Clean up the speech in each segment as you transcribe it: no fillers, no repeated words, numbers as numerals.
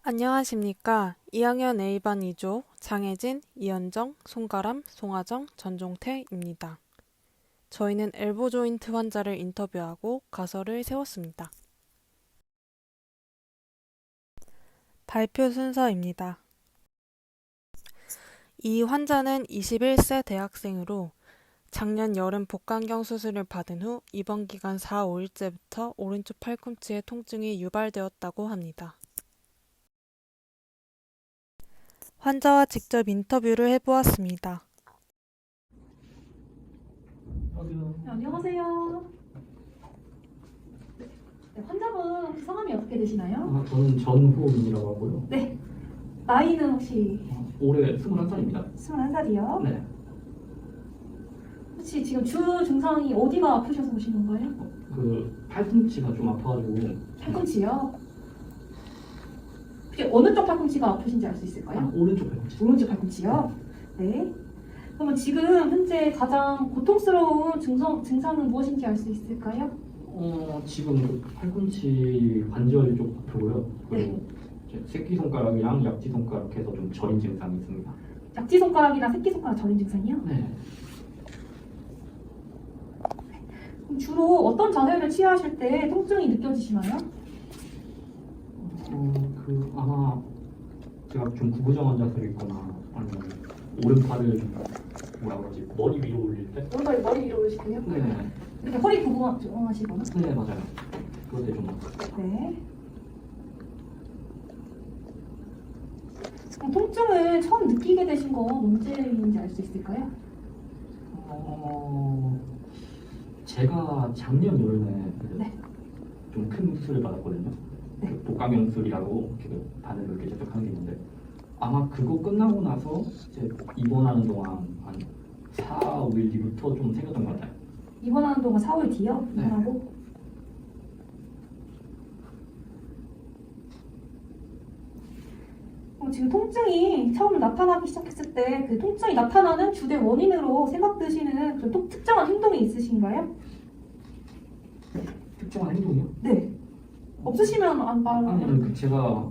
안녕하십니까. 2학년 A반 2조 장혜진, 이현정, 송가람, 송하정, 전종태입니다. 저희는 엘보 조인트 환자를 인터뷰하고 가설을 세웠습니다. 발표 순서입니다. 이 환자는 21세 대학생으로 작년 여름 복강경 수술을 받은 후 입원 기간 4, 5일째부터 오른쪽 팔꿈치에 통증이 유발되었다고 합니다. 환자와 직접 인터뷰를 해보았습니다. 네, 안녕하세요. 네, 환자분 혹시 성함이 어떻게 되시나요? 저는 전호민이라고 하고요. 네. 나이는 혹시 올해 21살입니다. 21살이요? 네. 혹시 지금 주 증상이 어디가 아프셔서 오신 건가요? 그 팔꿈치가 좀 아파가지고. 팔꿈치요? 혹시 어느 쪽 팔꿈치가 아프신지 알 수 있을까요? 오른쪽 팔꿈치. 오른쪽 팔꿈치요? 네. 그러면 지금 현재 가장 고통스러운 증상은 무엇인지 알 수 있을까요? 지금 그 팔꿈치 관절 쪽 아프고요. 그리고 네. 이제 새끼손가락이랑 약지손가락 해서 좀 저린 증상이 있습니다. 약지손가락이랑 새끼손가락 저린 증상이요? 네. 그럼 주로 어떤 자세를 취하실 때 통증이 느껴지시나요? 아마 제가 좀 구부정한 자세를 있거나 아니면 오른팔을 좀 뭐라 그러지? 머리 위로 올릴 때? 오른팔 머리 위로 올리시고요? 네. 이렇게 허리 구부하시거나? 네, 맞아요. 그럴 때 좀. 네. 그럼 통증을 처음 느끼게 되신 건 언제인지 알 수 있을까요? 제가 작년 여름에 네. 좀 큰 수술을 받았거든요. 네. 그 복강경 수술이라고 바늘로 이렇게 접촉하는 게 있는데 아마 그거 끝나고 나서 이제 입원하는 동안 한 4, 5일 뒤부터 좀 생겼던 것 같아요. 입원하는 동안 4월 뒤요? 네. 입원하고? 지금 통증이 처음 나타나기 시작했을 때 그 통증이 나타나는 주된 원인으로 생각되시는 좀 특정한 행동이 있으신가요? 특정한 행동이요? 네. 없으시면 안 아니, 제가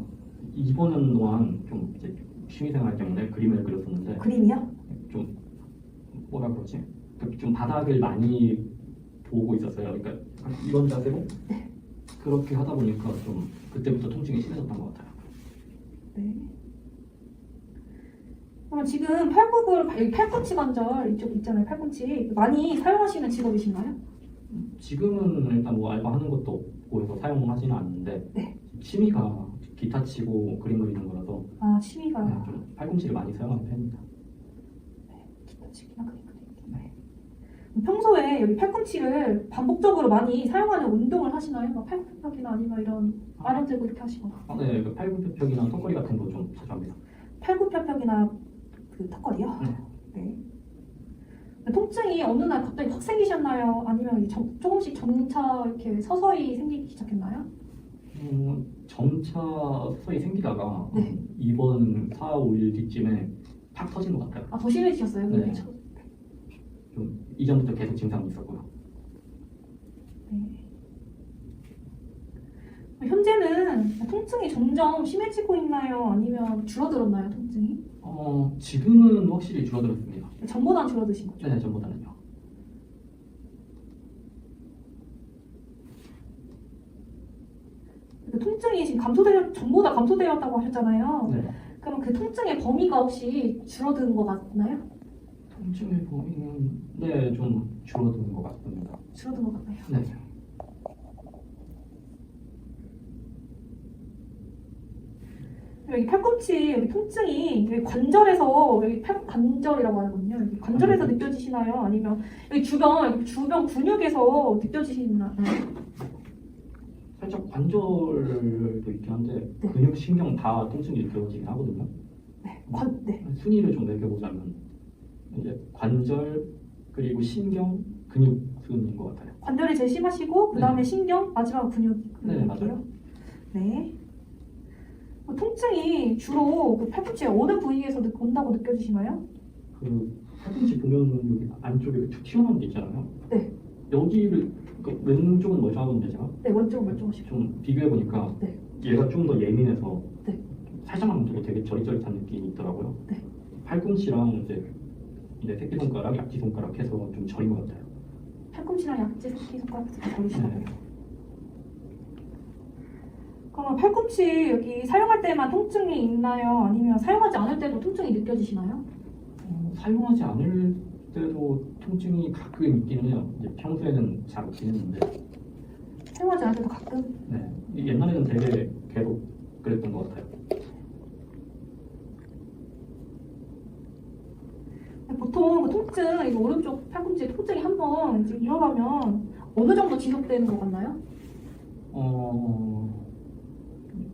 입원하는 동안 좀 이제 취미생활 때문에 그림을 그렸었는데 그림이요? 좀 뭐라 그러지? 좀 바닥을 많이 보고 있었어요. 그러니까 이런 자세로 그렇게 하다 보니까 좀 그때부터 통증이 심해졌던 것 같아요. 네. 그럼 지금 팔꿈치 관절 이쪽 있잖아요. 팔꿈치 많이 사용하시는 직업이신가요? 지금은 일단 뭐 알바하는 것도 없고 해서 사용하지는 않는데 네. 취미가 기타 치고 그림 그리는 거라서 아, 취미가 네, 좀 팔꿈치를 많이 사용하는 편입니다. 기타 치기나 그림 그리기. 네. 그럼 평소에 여기 팔꿈치를 반복적으로 많이 사용하는 운동을 하시나요? 막 팔굽혀펴기나 아니면 이런 아령 들고 이렇게 하시거나. 네, 그 팔굽혀펴기나 턱걸이 같은 거 좀 자주 합니다. 팔굽혀펴기나 그 턱걸이요? 네. 통증이 어느 날 갑자기 확 생기셨나요? 아니면 조금씩 점차 이렇게 서서히 생기기 시작했나요? 점차 서서히 생기다가 네. 이번 4, 5일 뒤쯤에 팍 터진 것 같아요. 아, 더 심해지셨어요? 네. 좀 이전부터 계속 증상이 있었고요. 네. 현재는 통증이 점점 심해지고 있나요? 아니면 줄어들었나요, 통증이? 지금은 확실히 줄어들었습니다. 전보다는 줄어드신 거죠? 네, 전보다는요. 통증이 지금 전보다 감소되었다고 하셨잖아요. 네. 그럼 그 통증의 범위가 혹시 줄어든 것 같나요? 통증의 범위는 네, 좀 줄어드는 것 같습니다. 줄어든 것 같나요? 네. 여기 팔꿈치 여기 통증이 여기 관절에서 여기 관절이라고 하거든요. 여기 관절에서 느껴지시나요? 아니면 여기 주변 근육에서 느껴지시나요? 살짝 관절도 있긴 한데 네. 근육, 신경 다 통증이 느껴지긴 하거든요. 네. 순위를 좀 매겨보자면 이제 관절 그리고 신경, 근육 순인 것 같아요. 관절이 제일 심하시고 그 다음에 네. 신경, 마지막 근육이요. 네, 맞아요. 네. 통증이 주로 그 팔꿈치의 어느 부위에서 온다고 느껴지시나요? 그 팔꿈치 보면 여기 안쪽에 툭 튀어나온 게 있잖아요. 네. 여기를 왼쪽은 멀쩡하거든요, 제가. 네, 왼쪽은 멀쩡하시고. 좀 비교해 보니까 네. 얘가 좀 더 예민해서 네. 살짝만 만져도 되게 저릿저릿한 느낌이 있더라고요. 네. 팔꿈치랑 이제 새끼손가락, 약지손가락 해서 좀 저린 것 같아요. 팔꿈치랑 약지, 새끼손가락에서 저리시다고요? 네. 그러면 팔꿈치 여기 사용할 때만 통증이 있나요? 아니면 사용하지 않을 때도 통증이 느껴지시나요? 사용하지 않을 때도 통증이 가끔 있기는 해요. 이제 평소에는 잘 없긴 했는데, 사용하지 않을 때도 가끔? 네. 옛날에는 되게 계속 그랬던 것 같아요. 보통 그 통증, 이 오른쪽 팔꿈치 통증이 한번 이제 일어나면 어느 정도 지속되는 것 같나요?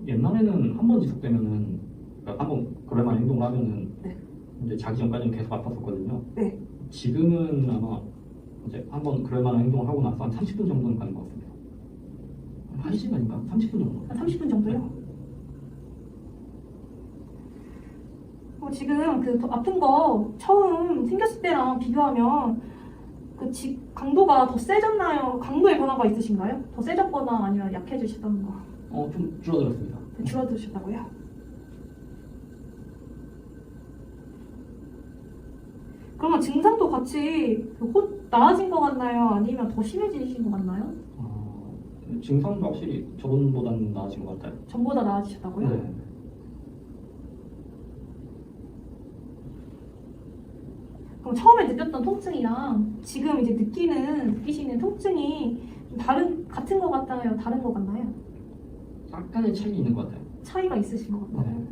옛날에는 한 번 지속되면은, 그러니까 한번 그럴만한 행동을 하면은 네. 이제 자기 전까지는 계속 아팠었거든요. 네. 지금은 아마 이제 한번 그럴만한 행동을 하고 나서 한 30분 정도는 가는 것 같습니다. 한 1시간인가? 30분 정도. 한 30분 정도요? 지금 그 아픈 거 처음 생겼을 때랑 비교하면 강도가 더 세졌나요? 강도의 변화가 있으신가요? 더 세졌거나 아니면 약해지셨다는 거? 좀 줄어들었습니다. 줄어드셨다고요? 그러면 증상도 같이 나아진 것 같나요? 아니면 더 심해지신 것 같나요? 증상도 확실히 저번보다는 나아진 것 같아요. 전보다 나아지셨다고요? 네. 그럼 처음에 느꼈던 통증이랑 지금 이제 느끼시는 통증이 좀 같은 것 같나요? 다른 것 같나요? 약간의 차이 있는 것 같아요. 차이가 있으신 것 같나요? 네.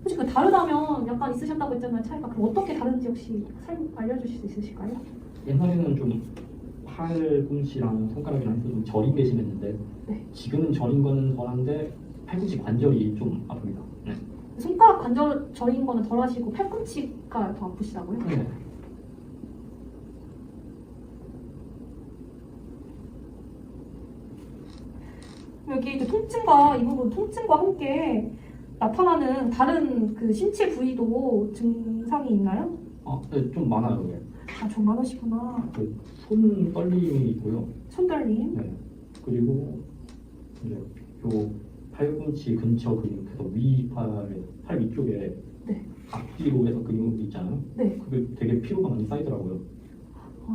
혹시 그 다르다면 약간 있으셨다고 했잖아요, 차이가. 그럼 어떻게 다른지 혹시 알려주실 수 있으실까요? 옛날에는 좀 팔꿈치랑 손가락이랑 해서 좀 저린 게 심했는데, 네. 지금은 저린 거는 덜한데 팔꿈치 관절이 좀 아픕니다. 네. 손가락 관절 저린 거는 덜 하시고 팔꿈치가 더 아프시다고요? 네. 여기 이제 이 부분 통증과 함께 나타나는 다른 그 신체 부위도 증상이 있나요? 네, 좀 많아요. 네. 좀 많으시구나. 손 떨림이 있고요. 손떨림. 네. 그리고 이제 요 팔꿈치 근처 근육, 그래서 팔 위쪽에 네. 앞뒤로 해서 근육이 있잖아요. 네. 그게 되게 피로가 많이 쌓이더라고요.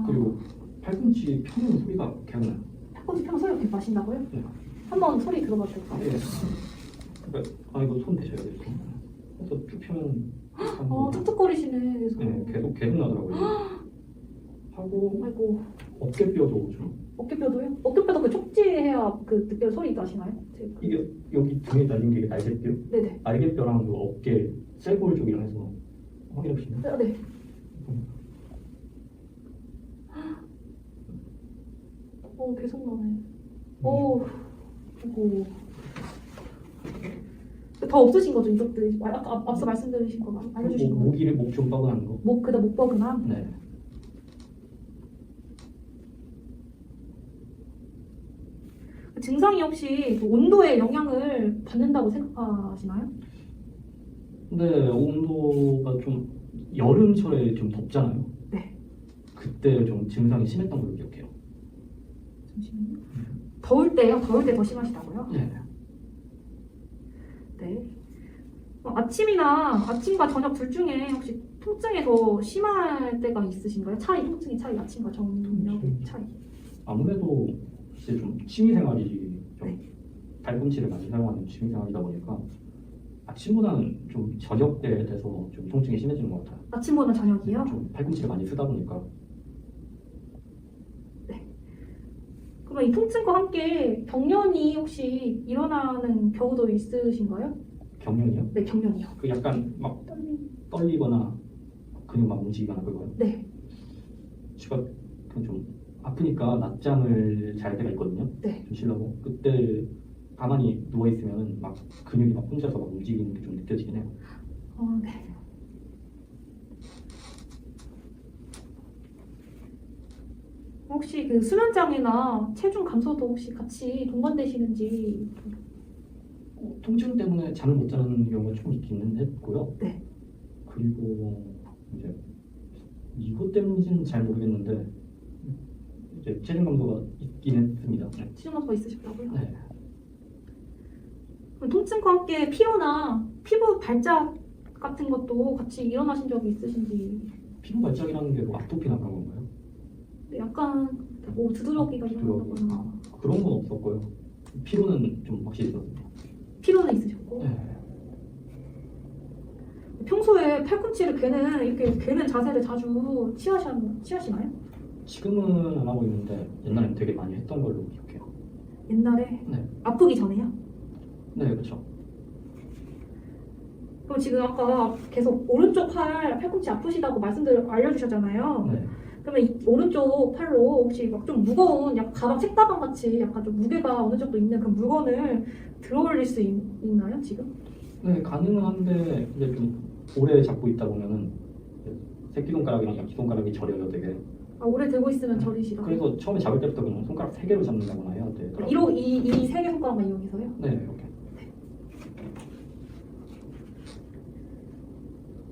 그리고 팔꿈치 펴는 소리가 계속 나요. 팔꿈치 펴면 소리 이렇게 나신다고요? 네. 한번 소리 들어봐도 될까요? 네. 그러니까 이거 손 대셔야 돼요. 그래서 쭉 펴면 툭툭거리시네. 그래서. 네, 계속 나더라고요. 하고 아이고. 어깨뼈도 좀 어깨뼈도요? 어깨뼈도 그 촉지해야 그 느낄 소리 나시나요? 이게 여기 등에 달린 게 날개뼈, 네네. 날개뼈랑 그 어깨 쇄골 쪽이랑 해서 확인해 보시면. 네. 계속 나네. 아이고. 더 없으신 거죠, 이것들? 아까 앞서 말씀드린 거 알려주신 거. 목 좀 뻐근한 거. 목 뻐근함? 네. 증상이 혹시 그 온도에 영향을 받는다고 생각하시나요? 근데 온도가 좀 여름철에 좀 덥잖아요. 네. 그때 좀 증상이 심했던 걸로 기억해요. 잠시만요. 더울 때요? 더울 때 더 심하시다고요? 네. 네. 아침과 저녁 둘 중에 혹시 통증이 더 심할 때가 있으신가요? 통증의 차이, 아침과 저녁의 차이. 아무래도 이제 좀 취미생활이 좀 네. 팔꿈치를 많이 사용하는 취미생활이다 보니까 아침보다는 좀 저녁 때 돼서 좀 통증이 심해지는 것 같아요. 아침보다 저녁이요? 좀 팔꿈치를 많이 쓰다 보니까. 그러면 이 통증과 함께 경련이 혹시 일어나는 경우도 있으신가요? 경련이요? 네, 경련이요. 그 약간 막 떨리거나 근육 막 움직이거나 그거요? 네. 제가 좀 아프니까 낮잠을 잘 때가 있거든요. 네. 좀 쉬려고. 그때 가만히 누워 있으면 막 근육이 막 혼자서 막 움직이는 게 좀 느껴지긴 해요. 네. 혹시 그 수면 장애나 체중 감소도 혹시 같이 동반되시는지? 통증 때문에 잠을 못 자는 경우가 좀 있기는 했고요. 네. 그리고 이제 이것 때문인지는 잘 모르겠는데 이제 체중 감소가 있긴 했습니다. 네. 체중 감소가 있으셨다고요? 네. 그럼 통증과 함께 피로나 피부 발작 같은 것도 같이 일어나신 적이 있으신지. 피부 발작이라는 게 뭐 아토피나 그런 건가요? 약간 뭐 두드러기가 일어난다거나 그런 건 없었고요. 피로는 좀 확실히 있었습니다. 피로는 있으셨고. 네. 평소에 팔꿈치를 괴는 자세를 자주 취하시나요? 지금은 안 하고 있는데 옛날엔 되게 많이 했던 걸로 기억해요. 옛날에 네. 아프기 전에요? 네, 그렇죠. 그럼 지금 아까 계속 오른쪽 팔꿈치 아프시다고 알려주셨잖아요. 네. 그러면 이 오른쪽 팔로 혹시 막 좀 무거운 약간 가방 책가방 같이 약간 좀 무게가 어느 정도 있는 그런 물건을 들어 올릴 수 있나요 지금? 네, 가능은 한데 이제 좀 오래 잡고 있다 보면은 새끼손가락이랑 약지손가락이 저려요, 되게. 아, 오래 들고 있으면 저리시다. 그래서 처음에 잡을 때부터 그냥 손가락 3개로 잡는다거나 해야 되더라고요. 이 세 개 손가락만 이용해서요? 네, 이렇게.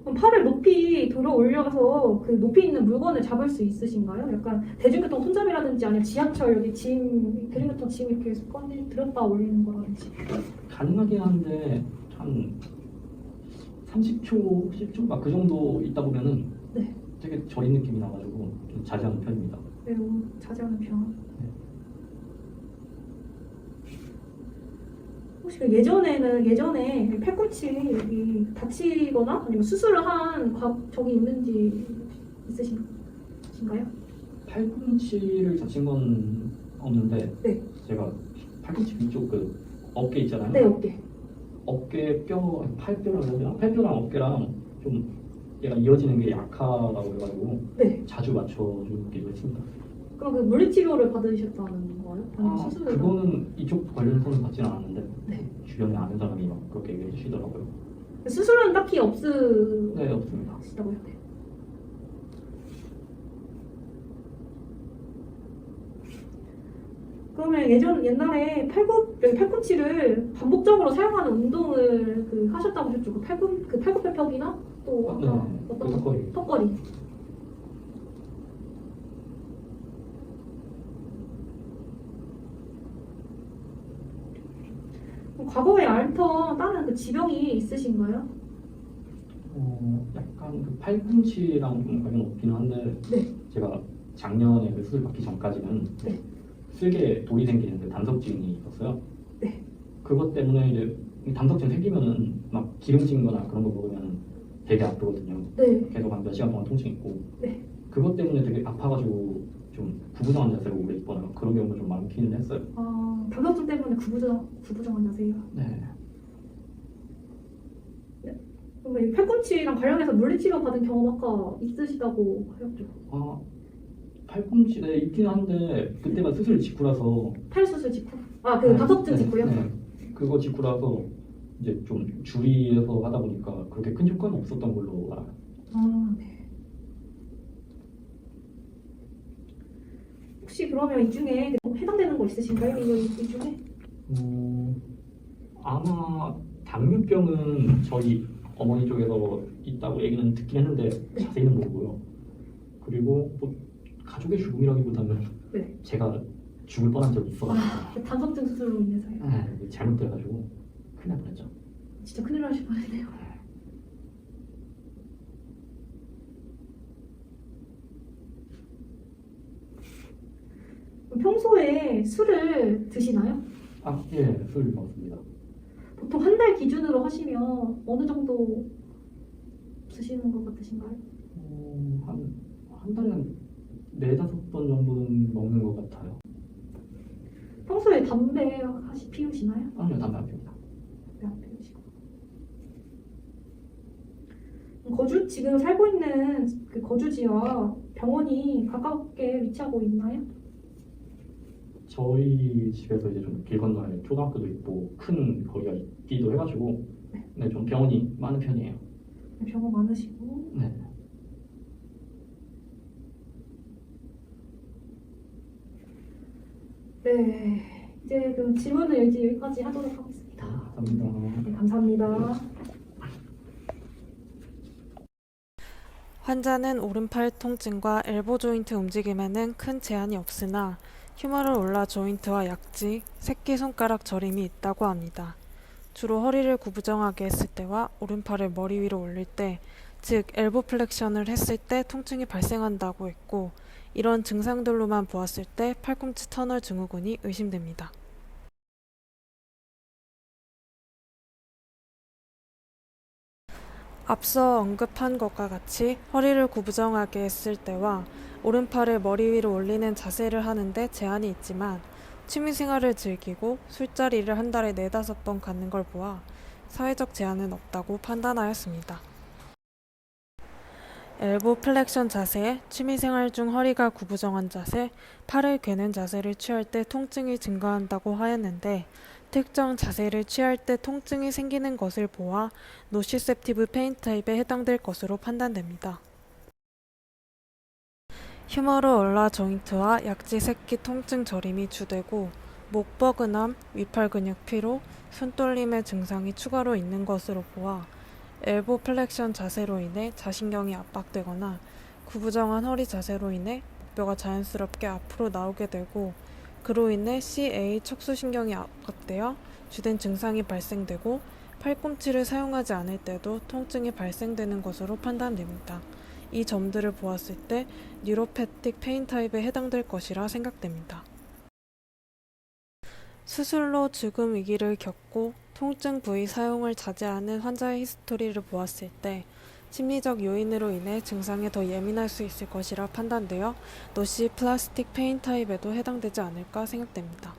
그럼 팔을 높이 들어 올려서 그 높이 있는 물건을 잡을 수 있으신가요? 약간 대중교통 손잡이라든지 아니면 지하철 여기 대중교통 짐 이렇게 들었다 올리는 거라든지. 가능하긴 한데 한 30초, 10초 막 그 정도 있다 보면은 네. 되게 저린 느낌이 나가지고 좀 자제하는 편입니다. 매우 자제하는 편. 네. 혹시 예전에 팔꿈치 여기 다치거나 아니면 수술을 한 적이 있으신가요? 팔꿈치를 다친 건 없는데 네. 제가 팔꿈치 위쪽 그 어깨 있잖아요. 네, 어깨. 어깨 뼈, 팔뼈랑 해야 되나? 팔뼈랑 어깨랑 좀 얘가 이어지는 게 약하다고 해가지고 네. 자주 맞춰주기로 했습니다. 그럼 그 물리치료를 받으셨다는 거예요? 아니면 수술을? 그거는 이쪽 관련해서는 받지는 않았는데 네. 주변에 아는 사람이 막 그렇게 얘기해 주시더라고요. 수술은 딱히 네, 없습니다. 없으시다고요? 네. 그러면 옛날에 팔꿈치를 반복적으로 사용하는 운동을 하셨다고 하셨죠? 팔굽혀펴기나 또 아까 네, 어떤 그 턱걸이. 턱걸이. 그럼 과거에 앓던 다른 그 지병이 있으신가요? 약간 그 팔꿈치랑 좀 관련 없기는 한데 네. 제가 작년에 그 수술 받기 전까지는 네. 쓸개에 돌이 생기는 그 담석증이 있었어요. 네. 그것 때문에 이제 이 담석증 생기면은 막 기름진거나 그런 거 먹으면 되게 아프거든요. 네. 계속 한 몇 시간 동안 통증 있고. 네. 그것 때문에 되게 아파가지고 좀 구부정한 자세로 오래 있거나 그런 경우가 좀 많기는 했어요. 아, 담석증 때문에 구부정한 자세요. 네. 그러면 이 팔꿈치랑 관련해서 물리치료 받은 경험 아까 있으시다고 하셨죠? 팔꿈치 네 있긴 한데 그때가 수술 직후라서 팔 수술 직후? 담석증 직후요? 네. 그거 직후라서 이제 좀 주의해서 하다 보니까 그렇게 큰 효과는 없었던 걸로 알아요. 아, 네. 혹시 그러면 이 중에 해당되는 거 있으신가요? 이 중에? 아마 당뇨병은 저희 어머니 쪽에서 있다고 얘기는 듣긴 했는데 자세히는 모르고요. 그리고 뭐 가족의 죽음이라기보다는 네. 제가 죽을 뻔한 적이 있어가지고 담석증 수술로 인해서요? 잘못돼가지고 큰일 날 뻔했죠. 진짜 큰일 나실 뻔했네요. 그럼 평소에 술을 드시나요? 예, 술 먹습니다. 보통 한 달 기준으로 하시면 어느 정도 드시는 것 같으신가요? 한 달에 한 4-5번 정도는 먹는 것 같아요. 평소에 담배 피우시나요? 아니요, 담배 안 핍니다. 담배 안 피우시고. 지금 살고 있는 그 거주지와 병원이 가깝게 위치하고 있나요? 저희 집에서 이제 좀 길 건너에 초등학교도 있고 큰 거리가 있기도 해가지고 네, 좀 병원이 많은 편이에요. 병원 많으시고. 네. 네. 이제 그럼 질문을 이제 여기까지 하도록 하겠습니다. 감사합니다. 네, 감사합니다. 환자는 오른팔 통증과 엘보 조인트 움직임에는 큰 제한이 없으나 휴머럴 올라 조인트와 약지, 새끼손가락 저림이 있다고 합니다. 주로 허리를 구부정하게 했을 때와 오른팔을 머리 위로 올릴 때, 즉 엘보 플렉션을 했을 때 통증이 발생한다고 했고, 이런 증상들로만 보았을 때 팔꿈치 터널 증후군이 의심됩니다. 앞서 언급한 것과 같이 허리를 구부정하게 했을 때와 오른팔을 머리 위로 올리는 자세를 하는데 제한이 있지만, 취미생활을 즐기고 술자리를 한 달에 4~5번 갖는 걸 보아 사회적 제한은 없다고 판단하였습니다. 엘보 플렉션 자세, 취미생활 중 허리가 구부정한 자세, 팔을 괴는 자세를 취할 때 통증이 증가한다고 하였는데, 특정 자세를 취할 때 통증이 생기는 것을 보아 노시셉티브 페인 타입에 해당될 것으로 판단됩니다. 휴머러 얼라 조인트와 약지 새끼 통증 저림이 주되고, 목 뻐근함, 위팔 근육 피로, 손떨림의 증상이 추가로 있는 것으로 보아 엘보 플렉션 자세로 인해 자신경이 압박되거나 구부정한 허리 자세로 인해 목뼈가 자연스럽게 앞으로 나오게 되고, 그로 인해 CA 척수신경이 압박되어 주된 증상이 발생되고, 팔꿈치를 사용하지 않을 때도 통증이 발생되는 것으로 판단됩니다. 이 점들을 보았을 때 뉴로패틱 페인 타입에 해당될 것이라 생각됩니다. 수술로 죽음 위기를 겪고 통증 부위 사용을 자제하는 환자의 히스토리를 보았을 때 심리적 요인으로 인해 증상에 더 예민할 수 있을 것이라 판단되어 노시 플라스틱 페인 타입에도 해당되지 않을까 생각됩니다.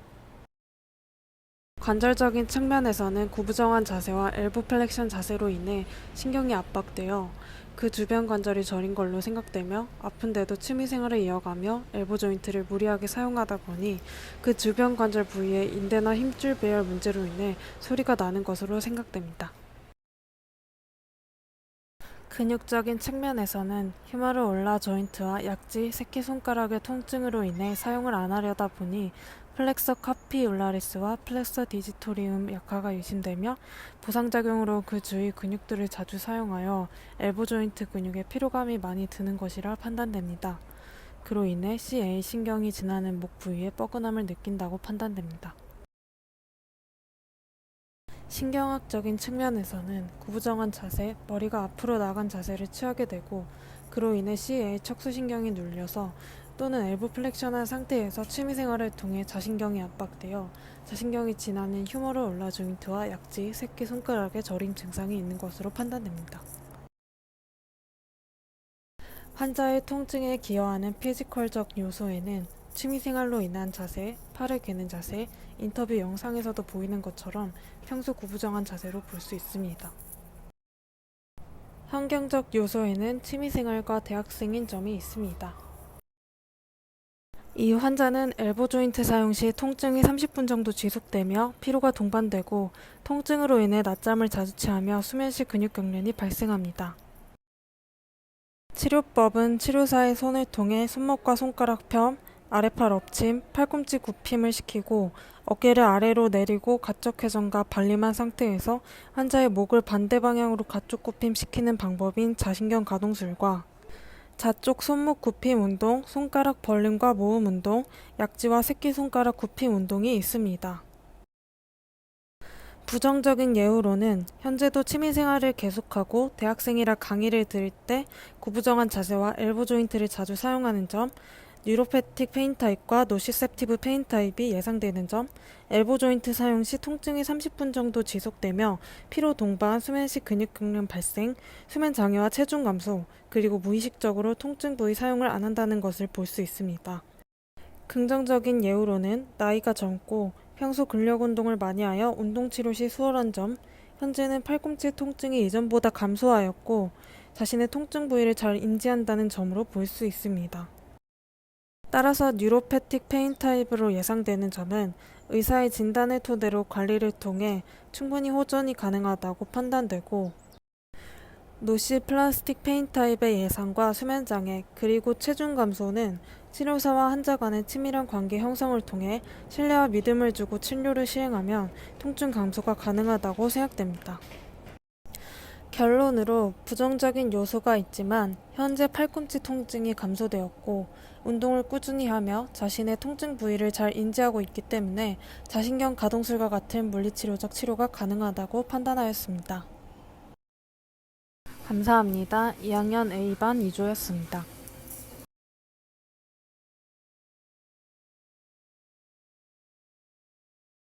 관절적인 측면에서는 구부정한 자세와 엘보 플렉션 자세로 인해 신경이 압박되어 그 주변 관절이 저린 걸로 생각되며, 아픈데도 취미생활을 이어가며 엘보 조인트를 무리하게 사용하다 보니 그 주변 관절 부위에 인대나 힘줄 배열 문제로 인해 소리가 나는 것으로 생각됩니다. 근육적인 측면에서는 휴머러 올라 조인트와 약지, 새끼손가락의 통증으로 인해 사용을 안 하려다 보니 플렉서 카피 울라리스와 플렉서 디지토리움 약화가 의심되며, 부상작용으로 그 주위 근육들을 자주 사용하여 엘보 조인트 근육에 피로감이 많이 드는 것이라 판단됩니다. 그로 인해 CA 신경이 지나는 목 부위에 뻐근함을 느낀다고 판단됩니다. 신경학적인 측면에서는 구부정한 자세, 머리가 앞으로 나간 자세를 취하게 되고, 그로 인해 CA 척수신경이 눌려서 또는 엘보 플렉션한 상태에서 취미생활을 통해 자신경이 압박되어 자신경이 지나는 휴머러 올라 조인트와 약지, 새끼손가락에 저림 증상이 있는 것으로 판단됩니다. 환자의 통증에 기여하는 피지컬적 요소에는 취미생활로 인한 자세, 팔을 괴는 자세, 인터뷰 영상에서도 보이는 것처럼 평소 구부정한 자세로 볼 수 있습니다. 환경적 요소에는 취미생활과 대학생인 점이 있습니다. 이 환자는 엘보 조인트 사용 시 통증이 30분 정도 지속되며 피로가 동반되고, 통증으로 인해 낮잠을 자주 취하며 수면 시 근육 경련이 발생합니다. 치료법은 치료사의 손을 통해 손목과 손가락 펴, 아래팔 엎침, 팔꿈치 굽힘을 시키고, 어깨를 아래로 내리고 가쪽 회전과 발림한 상태에서 환자의 목을 반대 방향으로 가쪽 굽힘 시키는 방법인 자신경 가동술과 좌쪽 손목 굽힘 운동, 손가락 벌림과 모음 운동, 약지와 새끼손가락 굽힘 운동이 있습니다. 부정적인 예우로는 현재도 취미생활을 계속하고 대학생이라 강의를 들을 때 구부정한 자세와 엘보 조인트를 자주 사용하는 점, 뉴로패틱 페인 타입과 노시셉티브 페인 타입이 예상되는 점, 엘보 조인트 사용 시 통증이 30분 정도 지속되며 피로 동반 수면 시 근육 경련 발생, 수면 장애와 체중 감소, 그리고 무의식적으로 통증 부위 사용을 안 한다는 것을 볼 수 있습니다. 긍정적인 예우로는 나이가 젊고 평소 근력 운동을 많이 하여 운동치료 시 수월한 점, 현재는 팔꿈치 통증이 이전보다 감소하였고 자신의 통증 부위를 잘 인지한다는 점으로 볼 수 있습니다. 따라서 뉴로패틱 페인 타입으로 예상되는 점은 의사의 진단을 토대로 관리를 통해 충분히 호전이 가능하다고 판단되고, 노시 플라스틱 페인 타입의 예상과 수면장애 그리고 체중 감소는 치료사와 환자 간의 친밀한 관계 형성을 통해 신뢰와 믿음을 주고 치료를 시행하면 통증 감소가 가능하다고 생각됩니다. 결론으로 부정적인 요소가 있지만 현재 팔꿈치 통증이 감소되었고 운동을 꾸준히 하며 자신의 통증 부위를 잘 인지하고 있기 때문에 자신경 가동술과 같은 물리치료적 치료가 가능하다고 판단하였습니다. 감사합니다. 2학년 A반 이조였습니다.